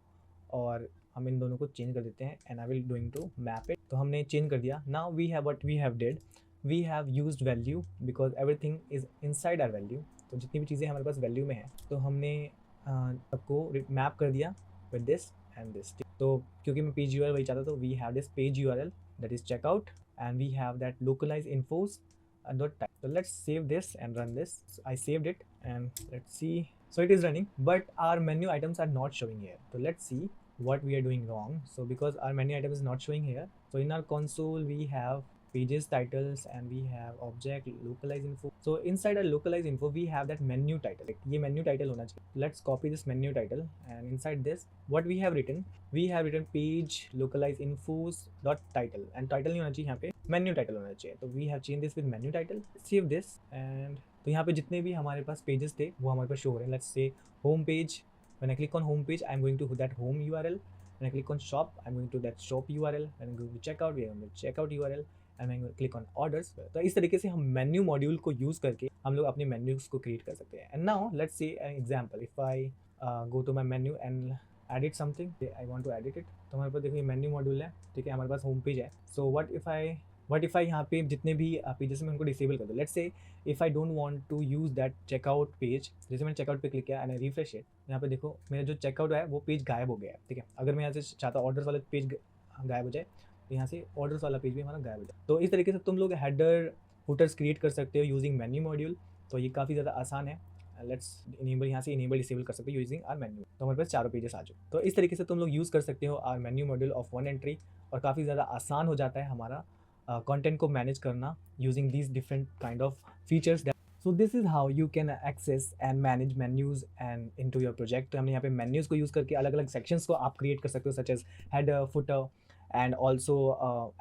और हम इन दोनों को चेंज कर देते हैं and I will going to map it. तो हमने चेंज कर दिया। Now we have what we have did, we have used value because everything is inside our value. तो जितनी भी चीज़ें हमारे पास वैल्यू में है तो हमने सबको मैप कर दिया विद दिस एंड दिस। तो क्योंकि मैं पेज यूआरएल वही चाहता, तो we have this page URL that is checkout and we have that localized infos dot type. So let's save this and run this. So I saved it and let's see. So it is running, but our menu items are not showing here. So let's see what we are doing wrong. So because our menu item is not showing here, so in our console we have pages titles and we have object localized info. So inside our localized info we have that menu title. ये menu title होना चाहिए. Let's copy this menu title and inside this what we have written page localized infos dot title and title नहीं होना चाहिए यहाँ पे, menu title होना चाहिए। तो we have changed this with menu title. Save this and तो यहाँ पे जितने भी हमारे पास पेजेस थे वो हमारे पास शो हो रहे हैं। Let's say home page. When I click on home page, I'm going to that home URL. When I click on shop, I'm going to that shop URL. When I go to checkout, we have the checkout URL. And मैं click on orders. तो इस तरीके से हम menu module को use करके हम लोग अपने मेन्यूज़ को क्रिएट कर सकते हैं। And now let's see an example, if I go to my menu and edit something, I want to edit it. तो हमारे पास देखो ये मेन्यू मॉड्यूल है, ठीक है, हमारे पास होम पेज है। So what if I what if I यहाँ पे जितने भी पेजेस मैं उनको डिसेबल कर दूँ। Let's say if I don't want to use that checkout page, जैसे मैंने चेकआउट पे क्लिक किया एंड आई रिफ्रेश इट, यहाँ पे देखो मेरा जो चेकआउट है वो पेज गायब हो गया है, ठीक है। अगर मैं यहाँ से चाहता ऑर्डर्स वाला पेज गायब हो जाए, तो यहाँ से ऑर्डर्स वाला पेज भी हमारा गायब हो जाए। तो इस तरीके से तुम लोग हेडर फुटर्स क्रिएट कर सकते हो यूजिंग मेन्यू मॉड्यूल। तो ये काफ़ी ज़्यादा आसान है। लेट्स इनेबल, यहाँ से इनेबल डिसेबल कर सकते हो यूजिंग आर मेन्यू। तो हमारे पास चारों पेजेस आ जाओ। तो इस तरीके से तुम लोग यूज़ कर सकते हो our menu module of one entry, और काफ़ी ज़्यादा आसान हो जाता है हमारा कंटेंट को मैनेज करना using these different kind of features. So this is how you can access and manage menus and into your project. तो हमने यहाँ पे मेन्यूज़ को यूज़ करके अलग अलग सेक्शंस को आप क्रिएट कर सकते हो, such as header, footer and also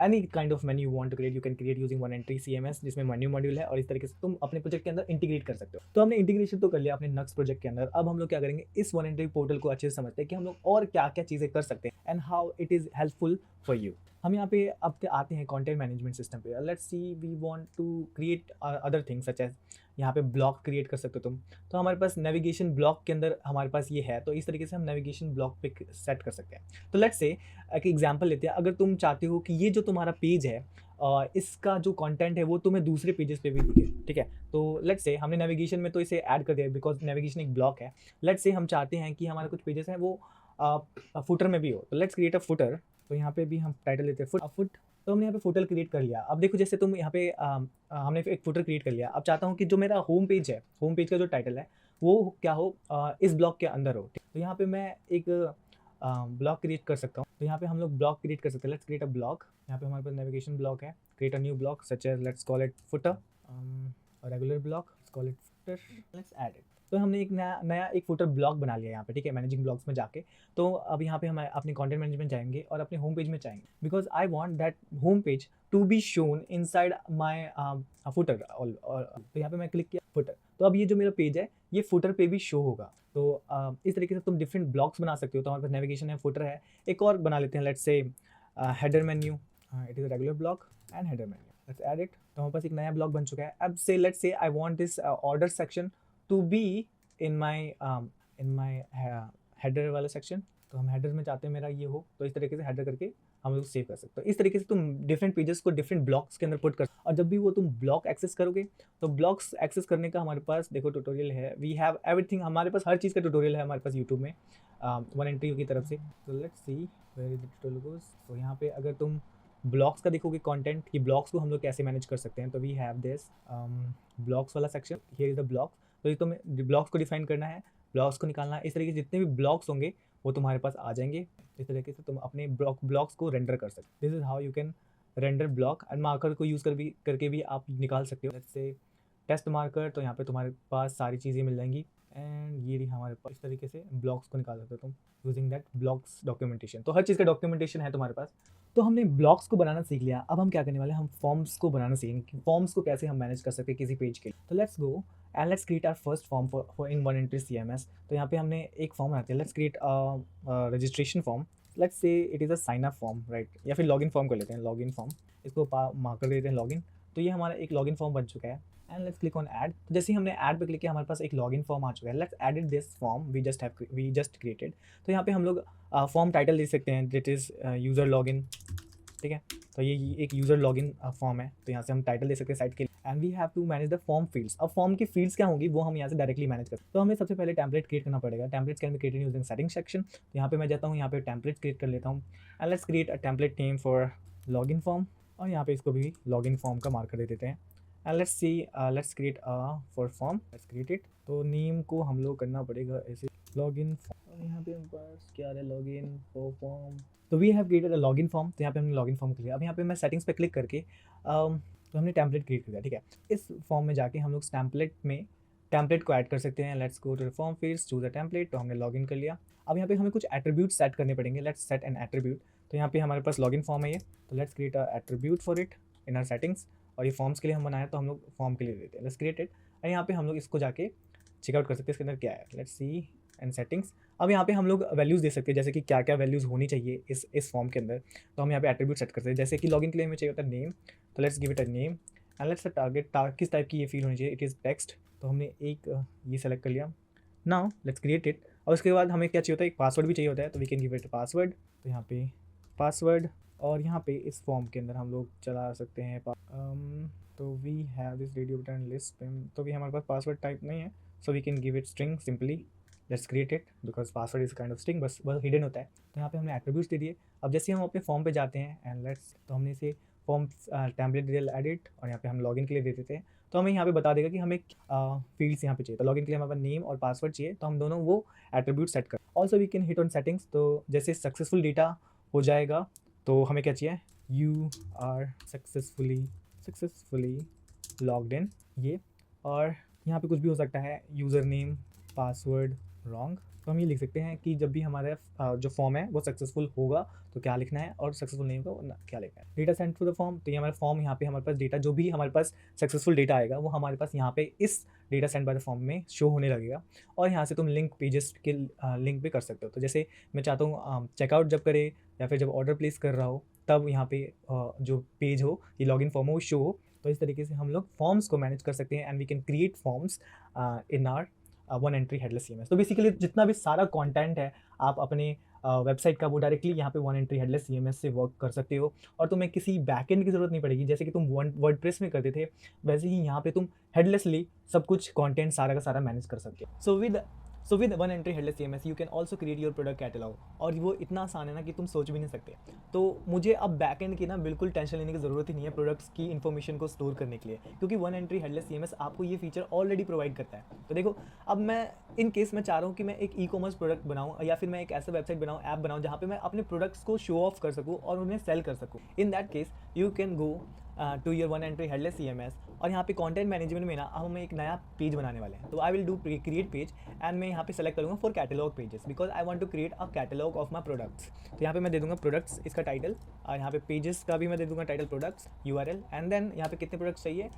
any kind of menu you want to create, you can create using one entry CMS, जिसमें मेन्यू मॉड्यूल है, और इस तरीके से तुम अपने प्रोजेक्ट के अंदर इंटीग्रेट कर सकते हो। तो हमने इंटीग्रेशन तो कर लिया अपने नक्स प्रोजेक्ट के अंदर। अब हम लोग क्या करेंगे, इस वन एंट्री पोर्टल को अच्छे से समझते हैं कि हम लोग और क्या क्या चीज़ें कर सकते हैं and how it is helpful for you. हम यहाँ पे अब आते हैं कंटेंट मैनेजमेंट सिस्टम पे। Let's see we want to create other things such as, यहाँ पे ब्लॉक क्रिएट कर सकते हो तुम। तो हमारे पास नेविगेशन ब्लॉक के अंदर हमारे पास ये है, तो इस तरीके से हम नेविगेशन ब्लॉक पे सेट कर सकते हैं। तो लेट्स से एक एग्जांपल लेते हैं। अगर तुम चाहते हो कि ये जो तुम्हारा पेज है इसका जो कंटेंट है वो तुम्हें दूसरे पेजेस पे भी दिखे, ठीक है। तो लेट्स से हमने नेविगेशन में तो इसे ऐड कर दिया बिकॉज नेविगेशन एक ब्लॉक है। लेट्स से हम चाहते हैं कि हमारे कुछ पेजेस हैं वो फुटर में भी हो, तो लेट्स क्रिएट अ फुटर। तो यहाँ पे भी हम टाइटल लेते हैं फुट। तो हमने यहाँ पे फुटर क्रिएट कर लिया। अब देखो जैसे तुम यहाँ पे हमने एक फुटर क्रिएट कर लिया। अब चाहता हूँ कि जो मेरा होम पेज है, होम पेज का जो टाइटल है वो क्या हो, इस ब्लॉक के अंदर हो। तो यहाँ पे मैं एक ब्लॉक क्रिएट कर सकता हूँ। तो यहाँ पे हम लोग ब्लॉक क्रिएट कर सकते हैं। Let's create a block. यहाँ पे हमारे पास नेविगेशन ब्लॉक है, create a new block such as let's call it footer, regular block, let's call it footer, let's add it. तो हमने एक नया एक फुटर ब्लॉक बना लिया यहाँ पे, ठीक है, मैनेजिंग ब्लॉक्स में जाके। तो अब यहाँ पे हम अपने कंटेंट मैनेजमेंट जाएंगे और अपने होम पेज में जाएंगे, because I want that home page to be shown inside my footer. तो यहाँ पे मैं क्लिक किया फुटर, तो अब ये जो मेरा पेज है ये फुटर पे भी शो होगा। तो इस तरीके से तुम डिफरेंट ब्लॉक्स बना सकते हो। तो हमारे पास नेविगेशन है, फुटर है, एक और बना लेते हैं, लेट्स से header menu. It is regular block and header menu, let's add it. तो हमारे पास एक नया ब्लॉक बन चुका है। अब से let's say I want this order section to be in my header वाला सेक्शन। तो हम हेडर में चाहते हैं मेरा ये हो, तो इस तरीके से हेडर करके हम लोग सेव कर सकते हो। इस तरीके से तुम डिफरेंट पेजेस को डिफरेंट ब्लॉक्स के अंदर पुट कर, और जब भी वो तुम ब्लॉक एक्सेस करोगे तो ब्लॉक्स एक्सेस करने का हमारे पास देखो ट्यूटोरियल है, वी हैव एवरीथिंग, हमारे पास हर चीज़ का ट्यूटोरियल है हमारे पास यूट्यूब में वन एंट्री की तरफ से। तो let's see where is the tutorial goes. तो यहाँ पे अगर तुम ब्लॉक्स का देखोगे कंटेंट कि ब्लॉक्स को हम लोग कैसे मैनेज कर सकते हैं, तो वी हैव दिस ब्लॉक्स वाला section, here is the block. तो ये तुम्हें ब्लॉक्स को डिफाइन करना है, ब्लॉक्स को निकालना है। इस तरीके से जितने भी ब्लॉक्स होंगे वो तुम्हारे पास आ जाएंगे। इस तरीके से तुम अपने ब्लॉक्स को रेंडर कर सकते हो। This is how you can render block, and marker को यूज़ करके भी आप निकाल सकते हो। लेट्स से टेस्ट मार्कर, तो यहाँ पे तुम्हारे पास सारी चीज़ें मिल जाएंगी, एंड ये रही हमारे पास। इस तरीके से ब्लॉक्स को निकाल सकते हो तुम यूजिंग दैट ब्लॉक्स डॉक्यूमेंटेशन। तो हर चीज़ का डॉक्यूमेंटेशन है तुम्हारे पास। तो हमने ब्लॉक्स को बनाना सीख लिया। अब हम क्या करने वाले हैं, हम फॉर्म्स को बनाना सीखेंगे कि फॉर्म्स को कैसे हम मैनेज कर सकते हैं किसी पेज के लिए। तो let's go and let's create our first form for in one entry CMS। तो यहाँ पे हमने एक फॉर्म बनाते हैं। Let's create registration form. Let's say it is a sign up form, right, या फिर लॉगिन फॉर्म कर लेते हैं, लॉगिन फॉर्म। इसको मार्कर देते हैं लॉगिन। तो ये हमारा एक लॉगिन फॉर्म बन चुका है, and let's click on add. तो जैसे ही हमने ऐड पे क्लिक किया हमारे पास एक लॉगिन फॉर्म आ चुका है। Let's edit this form we just created. तो यहाँ पे हम लोग फॉर्म टाइटल दे सकते हैं, दैट इज़ यूज़र लॉगिन, ठीक है। तो ये एक यूज़र लॉगिन फॉर्म है, तो यहाँ से हम टाइटल दे सकते हैं साइट के लिए, and we have to manage the form fields. अब फॉर्म की फील्ड्स क्या होंगी वो हम यहाँ से डायरेक्टली मैनेज करते हैं। तो हमें सबसे पहले टेम्पलेट क्रिएट करना पड़ेगा। Templates can be created using setting section. तो यहाँ पे मैं जाता हूँ, यहाँ पे टेम्पलेट क्रिएट कर लेता हूँ, and let's create a template name for login form, और यहाँ पे इसको भी लॉगिन फॉर्म का मार्कर दे देते हैं। And let's see let's create for form, let's create it. तो नेम को हम लोग करना पड़ेगा ऐसे लॉगिन फॉर्म, और यहाँ पे हमारे पास क्या है, लॉगिन फॉर फॉर्म। तो we have created a login form. तो यहाँ पे हमने लॉगिन फॉर्म किया। अब यहाँ पे मैं सेटिंग्स पे क्लिक करके तो हमने टेम्पलेट क्रिएट कर दिया, ठीक है। इस फॉर्म में जाके हम लोग टेम्पलेट में टेम्पलेट को ऐड कर सकते हैं। Let's go to the form fields, choose a template. तो हमने लॉगिन कर लिया। अब यहाँ पे हमें कुछ एट्रीब्यूट सेट करने पड़ेंगे। Let's set N attribute. तो यहाँ पे हमारे पास लॉगिन फॉर्म है ये, तो let's create a attribute for it in are settings. और ये फॉर्म्स के लिए हम बनाए, तो हम लोग फॉर्म के लिए देते हैं, लेट्स क्रिएट इट। और यहाँ पे हम लोग इसको जाके चेकआउट कर सकते हैं इसके अंदर क्या है। Let's C and settings. अब यहाँ पे हम लोग वैल्यूज़ दे सकते हैं, जैसे कि क्या क्या वैल्यूज़ होनी चाहिए इस फॉर्म के अंदर। तो हम यहाँ पे एट्रीब्यूट सेट करते हैं, जैसे कि लॉगिन के लिए हमें चाहिए होता है नेम। तो let's give it a name, and let's target किस टाइप की ये फील्ड होनी चाहिए, इट इज़ टेक्स्ट। तो हमने एक ये सेलेक्ट कर लिया। Now let's create it. और उसके बाद हमें क्या चाहिए होता है, एक पासवर्ड भी चाहिए होता है, तो we can give it password. तो यहाँ पे पासवर्ड, और यहाँ पे इस फॉर्म के अंदर हम लोग चला सकते हैं तो we have this radio button list, तो भी हमारे पास पासवर्ड टाइप नहीं है, so we can give it string simply, let's create it because password is kind of string, बस बस हिडन होता है। तो यहाँ पे हमने एट्रीब्यूट्स दे दिए। अब जैसे हम अपने फॉर्म पे जाते हैं एंड लेट्स, तो हमने इसे फॉर्म टेम्पलेट डिटेल एडिट, और यहाँ पे हम लॉगिन के लिए दे देते हैं। तो हमें यहाँ पे बता देगा कि हमें फील्ड्स यहाँ पे चाहिए। तो लॉगिन के लिए हमारे पास नेम और पासवर्ड चाहिए, तो हम दोनों वो एट्रीब्यूट सेट कर। Also we can hit on settings, तो जैसे सक्सेसफुल डेटा हो जाएगा तो हमें क्या चाहिए, you are successfully logged in, ये। और यहाँ पे कुछ भी हो सकता है, यूज़र नेम पासवर्ड रॉन्ग। तो हम ये लिख सकते हैं कि जब भी हमारा जो फॉर्म है वो सक्सेसफुल होगा तो क्या लिखना है, और सक्सेसफुल नहीं होगा क्या लिखना है। Data send to the form, तो ये हमारा फॉर्म, यहाँ पे हमारे पास डेटा, जो भी हमारे पास सक्सेसफुल डेटा आएगा वो हमारे पास यहाँ पे इस data send by the form में शो होने लगेगा। और यहाँ से तुम लिंक पेजेस के लिंक भी कर सकते हो। तो जैसे मैं चाहता हूँ चेकआउट जब करे या फिर जब ऑर्डर प्लेस कर रहा हो तब यहाँ पे जो पेज हो, ये लॉगिन फॉर्म हो, वो शो हो। तो इस तरीके से हम लोग फॉर्म्स को मैनेज कर सकते हैं and we can create forms in our one entry headless CMS। तो बेसिकली जितना भी सारा कंटेंट है आप अपने वेबसाइट का, वो डायरेक्टली यहाँ पे वन एंट्री हेडलेस CMS से वर्क कर सकते हो, और तुम्हें किसी बैकएंड की ज़रूरत नहीं पड़ेगी। जैसे कि तुम वर्डप्रेस में करते थे, वैसे ही यहाँ पे तुम हेडलेसली सब कुछ कंटेंट सारा का सारा मैनेज कर सकते हो। So with one entry headless CMS you can also create your product catalogue, और वो इतना आसान है ना कि तुम सोच भी नहीं सकते। तो मुझे अब बैकएंड की ना बिल्कुल टेंशन लेने की ज़रूरत ही नहीं है प्रोडक्ट्स की इन्फॉर्मेशन को स्टोर करने के लिए, क्योंकि वन एंट्री हेडलेस CMS आपको ये फीचर ऑलरेडी प्रोवाइड करता है। तो देखो, अब मैं इन केस मैं चाह रहा हूँ कि मैं एक ई-कॉमर्स प्रोडक्ट बनाऊँ, या फिर मैं एक ऐसा वेबसाइट बनाऊँ, ऐप बनाऊँ जहाँ पे मैं अपने प्रोडक्ट्स को शो ऑफ कर सकूँ और उन्हें सेल कर सकूँ। In that case you can go to your one entry headless CMS, और यहाँ पे कंटेंट मैनेजमेंट में ना हम एक नया पेज बनाने वाले हैं। तो I will do create page, and मैं यहाँ पे सेलेक्ट करूँगा for catalog pages, because I want to create a catalog of my products. तो यहाँ पे मैं दे दूँगा प्रोडक्ट्स इसका टाइटल, और यहाँ पे पेजेस का भी मैं दे दूँगा title products URL, and then यहाँ पे कितने प्रोडक्ट्स चाहिए,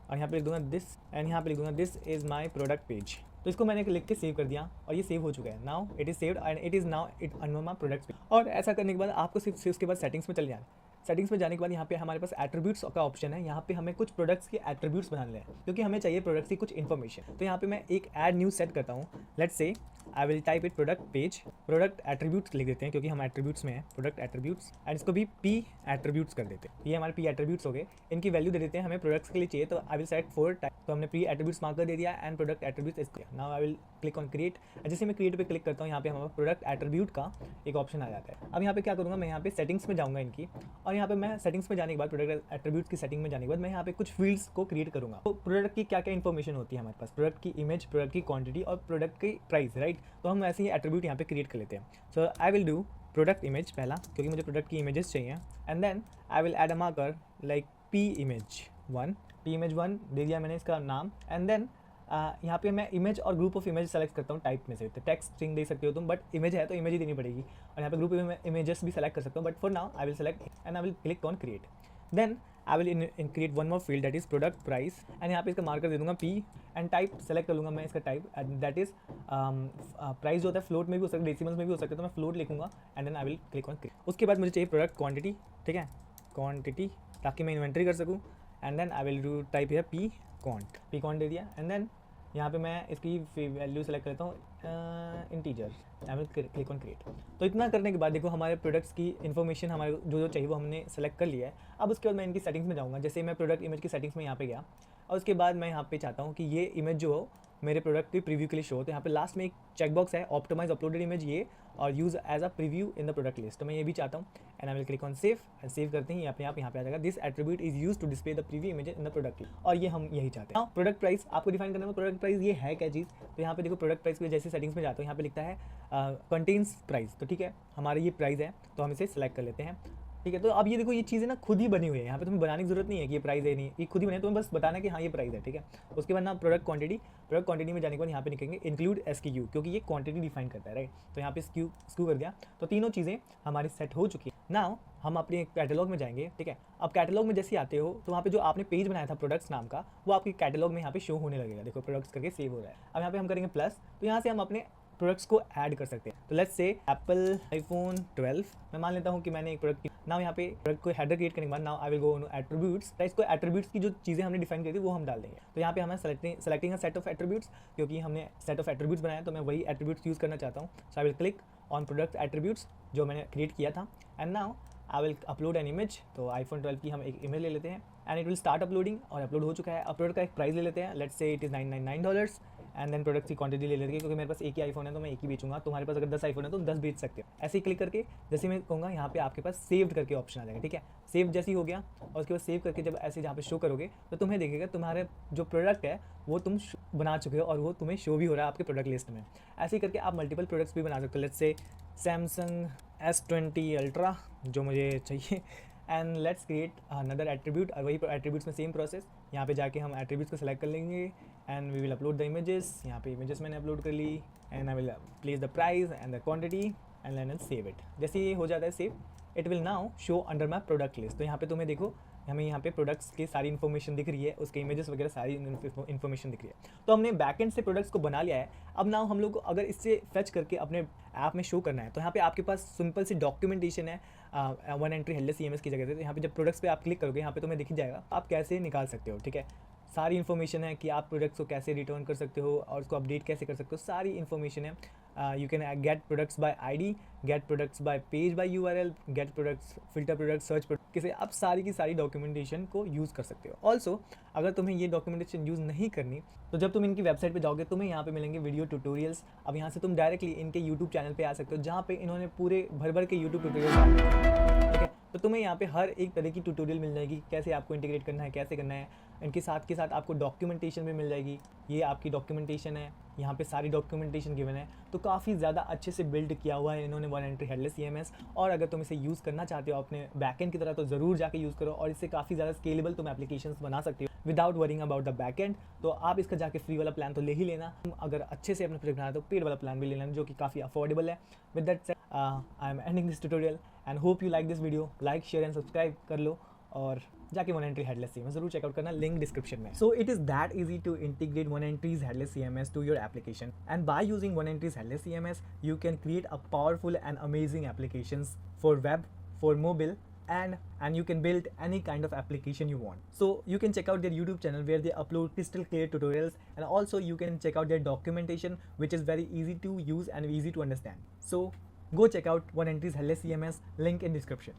और यहाँ पे लिख दूँगा दिस, एंड यहाँ पे लिख दूँगा this is my product page. तो इसको मैंने लिख के सेव कर दिया, और ये सेव हो चुका है। Now it is saved and it is now it under my products. और ऐसा करने के बाद आपको सिर्फ उसके बाद सेटिंग्स में चले जाना। सेटिंग्स में जाने के बाद यहाँ पे हमारे पास एट्रीब्यूट्स का ऑप्शन है। यहाँ पे हमें कुछ प्रोडक्ट्स के एट्रीब्यूट्स बनाने हैं, क्योंकि हमें चाहिए प्रोडक्ट्स की कुछ इन्फॉर्मेशन। तो यहाँ पे मैं एक ऐड न्यू सेट करता हूँ। Let's say I will type it product page, product attributes लिख देते हैं क्योंकि हम एट्रीब्यूट्स में हैं, प्रोडक्ट एट्रीब्यूट्स, एंड इसको भी P एट्रीब्यूट्स कर देते हैं। ये हमारे P एट्रीब्यूट्स हो गए। इनकी वैल्यू दे देते हैं, हमें प्रोडक्ट्स के लिए चाहिए, तो आई विल सेट 4 टाइप। तो हमने P एट्रीब्यूट्स मार्कर दे दिया एंड प्रोडक्ट एट्रीब्यूट्स इसको। Now I will click on create. जैसे मैं क्रिएट पे क्लिक करता हूँ, यहाँ पे हमारा प्रोडक्ट एट्रीब्यूट का एक ऑप्शन आ जाता है। अब यहाँ पे क्या करूँगा, मैं यहाँ पे सेटिंग्स में जाऊँगा इनकी, और यहाँ पे मैं सेटिंग्स में जाने के बाद, प्रोडक्ट एट्रीब्यूट की सेटिंग में जाने के बाद मैं यहाँ पे कुछ फील्ड्स को क्रिएट करूँगा। तो प्रोडक्ट की क्या क्या इन्फॉर्मेशन होती है हमारे पास, प्रोडक्ट की इमेज, प्रोडक्ट की क्वांटिटी और प्रोडक्ट की प्राइस, राइट। तो हम ऐसे ही एट्रीब्यूट यहाँ पे क्रिएट कर लेते हैं। So I will do product image पहला, क्योंकि मुझे प्रोडक्ट की इमेजेस चाहिए, and then I will add a marker like P image 1 दे दिया मैंने इसका नाम, एंड देन यहाँ पे मैं इमेज और ग्रुप ऑफ इमेज सेलेक्ट करता हूँ टाइप में से। तो टेक्स्ट स्ट्रिंग दे सकते हो तुम, बट इमेज है तो इमेज ही देनी पड़ेगी, और यहाँ पे ग्रुप इमेजेस भी सेलेक्ट कर सकता हूँ, but for now I will select and I will click on create. Then I will create one more field that is product price, and यहाँ पे इसका मार्कर दे दूँगा P, एंड टाइप सेलेक्ट कर लूँगा मैं इसका टाइप, दैट इज प्राइस जो होता है फ्लोट में भी हो सकता है, डेसिमल्स में भी हो सकता है, तो मैं फ्लोट लिखूँगा, and then I will click on create. उसके बाद मुझे चाहिए प्रोडक्ट क्वांटिटी, ठीक है, क्वांटिटी, ताकि मैं इन्वेंट्री कर सकूँ, and then I will do type है P कॉन्ट दे दिया, एंड देन यहाँ पे मैं इसकी वैल्यू सेलेक्ट करता हूँ integer, I will click on create. तो इतना करने के बाद देखो हमारे प्रोडक्ट्स की इन्फॉर्मेशन हमारे जो चाहिए वो हमने सेलेक्ट कर लिया है। अब उसके बाद मैं इनकी सेटिंग्स में जाऊँगा। जैसे मैं प्रोडक्ट इमेज की सेटिंग्स में यहाँ पे गया, और उसके बाद मैं यहाँ पे चाहता हूँ कि ये इमेज जो हो मेरे प्रोडक्ट की प्रीव्यू के लिए शो हो। तो यहाँ पे लास्ट में एक चेकबॉक्स है, ऑप्टिमाइज अपलोडेड इमेज, ये और use as a preview in the product list. तो मैं ये भी चाहता हूँ, and I will click on save, and save करते ही अपने आप यहाँ पे आ जाएगा this attribute is use to display the preview image in the product list. और ये हम यही चाहते हैं। प्रोडक्ट प्राइस आपको डिफाइन करना है, प्रोडक्ट प्राइस ये है क्या चीज़। तो यहाँ पे देखो प्रोडक्ट प्राइस के जैसे सेटिंग्स में जाता हूँ, यहाँ पे लिखता है कंटेन्स प्राइस। तो ठीक है, हमारे ये प्राइस है, तो हम इसे सेलेक्ट कर लेते हैं, ठीक है। तो अब ये देखो ये चीज़ें ना खुद ही बनी हुई है, यहाँ पे तुम्हें बनाने की जरूरत नहीं है कि ये प्राइस है नहीं, ये खुद ही बने, तुम्हें बस बताना है कि हाँ ये प्राइस है, ठीक है। उसके बाद ना प्रोडक्ट क्वांटिटी में जाने के बाद यहाँ पे लिखेंगे इंक्लूड SKU, क्योंकि ये क्वांटिटी डिफाइन करता है, राइट। तो यहाँ पे SKU कर दिया। तो तीनों चीज़ें हमारी सेट हो चुकी है। नाउ हम अपने कैटलॉग में जाएंगे, ठीक है। अब कैटलॉग में जैसे आते हो तो वहाँ पे जो आपने पेज बनाया था प्रोडक्ट्स नाम का, वो आपके कैटलॉग में यहाँ पे शो होने लगेगा। देखो प्रोडक्ट्स करके सेव हो रहा है। अब यहाँ पे हम करेंगे प्लस, तो यहाँ से हम अपने प्रोडक्ट्स को ऐड कर सकते हैं। तो लेट्स से एप्पल आईफोन 12, मैं मान लेता हूँ कि मैंने एक प्रोडक्ट की। नाउ यहाँ पे प्रोडक्ट को हेडर क्रिएट करने के बाद now I will go on attributes. इसको एट्रीब्यूट्स की जो चीज़ें हमने डिफाइन करी थी वो हम डाल देंगे। तो यहाँ पे हमें selecting a set of attributes, क्योंकि हमने सेट ऑफ एट्रीब्यूट्स बनाया तो मैं वही एट्रीब्यूट्स यूज़ करना चाहता हूँ। So I will click on product attributes जो मैंने क्रिएट किया था, and now I will upload an image. तो आईफोन 12 की हम एक इमेज ले लेते हैं and it will start uploading, और अपलोड हो चुका है। अपलोड का एक प्राइस ले लेते हैं, let's say it is $999 and then product की क्वांटिटी ले लेते हैं, क्योंकि मेरे पास एक ही आईफोन है तो मैं एक ही बेचूंगा। तुम्हारे पास अगर 10 आईफोन है तो 10 बेच सकते हो। ऐसे ही क्लिक करके जैसे मैं कहूँगा यहाँ पे आपके पास सेव्ड करके ऑप्शन आ जाएगा, ठीक है। सेव जैसे ही हो गया और उसके बाद सेव करके जब ऐसे जहाँ पे शो करोगे तो तुम्हें देखेगा तुम्हारे जो प्रोडक्ट है वो तुम बना चुके हो और वो तुम्हें शो भी हो रहा है आपके प्रोडक्ट लिस्ट में। ऐसे ही करके आप मल्टीपल प्रोडक्ट्स भी बना सकते हो। Let's say Samsung S20 ultra जो मुझे चाहिए, and let's create another attribute. और वही एट्रीब्यूट्स में सेम प्रोसेस, यहाँ पे जाके हम एट्रीब्यूट्स को सेलेक्ट कर लेंगे and we will upload the images. यहाँ पे इमेजेस मैंने अपलोड कर ली and I will place the price and the quantity and then save it. जैसे ये हो जाता है save, it will now show under my product list. तो यहाँ पे तुम्हें देखो हमें यहाँ पे प्रोडक्ट्स की सारी इन्फॉर्मेशन दिख रही है, उसके इमेजेस वगैरह सारी इन्फॉर्मेशन दिख रही है। तो हमने बैकएंड से प्रोडक्ट्स को बना लिया है। अब नाउ हम लोग को अगर इससे फेच करके अपने ऐप में शो करना है तो यहाँ पे आपके पास सिंपल सी डॉक्यूमेंटेशन है वन एंट्री हेडलेस CMS की जगह से। तो यहाँ पे जब प्रोडक्ट्स पे आप क्लिक करोगे यहाँ पे तुम्हें दिख जाएगा आप कैसे निकाल सकते हो, ठीक है। सारी इन्फॉर्मेशन है कि आप प्रोडक्ट्स को कैसे रिटर्न कर सकते हो और उसको अपडेट कैसे कर सकते हो, सारी इन्फॉर्मेशन है। You can get products by ID, get products by page by URL, get products, filter product, search product, किसे आप सारी की सारी डॉक्यूमेंटेशन को यूज़ कर सकते हो। ऑल्सो अगर तुम्हें ये डॉक्यूमेंटेशन यूज़ नहीं करनी तो जब तुम इनकी वेबसाइट पे जाओगे तुम्हें यहाँ पे मिलेंगे वीडियो ट्यूटोरियल्स। अब यहाँ से तुम डायरेक्टली इनके यूट्यूब चैनल पे आ सकते हो जहाँ पे इन्होंने पूरे भर के यूट्यूब ट्यूटोरियल डाले हैं, ठीक है। तो तुम्हें यहाँ पे हर एक तरह की ट्यूटोरियल मिल जाएगी, कैसे आपको इंटीग्रेट करना है, कैसे करना है। इनके साथ के साथ आपको डॉक्यूमेंटेशन भी मिल जाएगी। ये आपकी डॉक्यूमेंटेशन है, यहाँ पे सारी डॉक्यूमेंटेशन गिवन है। तो काफ़ी ज़्यादा अच्छे से बिल्ड किया हुआ है इन्होंने वन एंट्री हेडलेस CMS। और अगर तुम इसे यूज़ करना चाहते हो अपने बैकएंड की तरह तो ज़रूर जाके यूज़ करो, और इससे काफ़ी ज़्यादा स्केलेबल तुम एप्लीकेशंस बना सकते हो without worrying about the backend. तो आप इसका जाके फ्री वाला प्लान तो ले ही लेना, अगर अच्छे से अपना प्रोजेक्ट बनाना तो पेड वाला प्लान भी ले लेना जो कि काफ़ी अफोर्डेबल है। With that said I am ending this tutorial and hope you like this video. Like share and subscribe कर लो और जाके वन एंट्री हेडलेस CMS जरूर चेकआउट करना, लिंक डिस्क्रिप्शन में। So it is that easy to integrate one entries headless CMS to your application, and by using one entries headless CMS you can create a powerful and amazing applications for web, for mobile, and you can build any kind of application you want. So you can check out their YouTube channel where they upload crystal clear tutorials, and also you can check out their documentation which is very easy to use and easy to understand. So go check out one entry's headless CMS, link in description.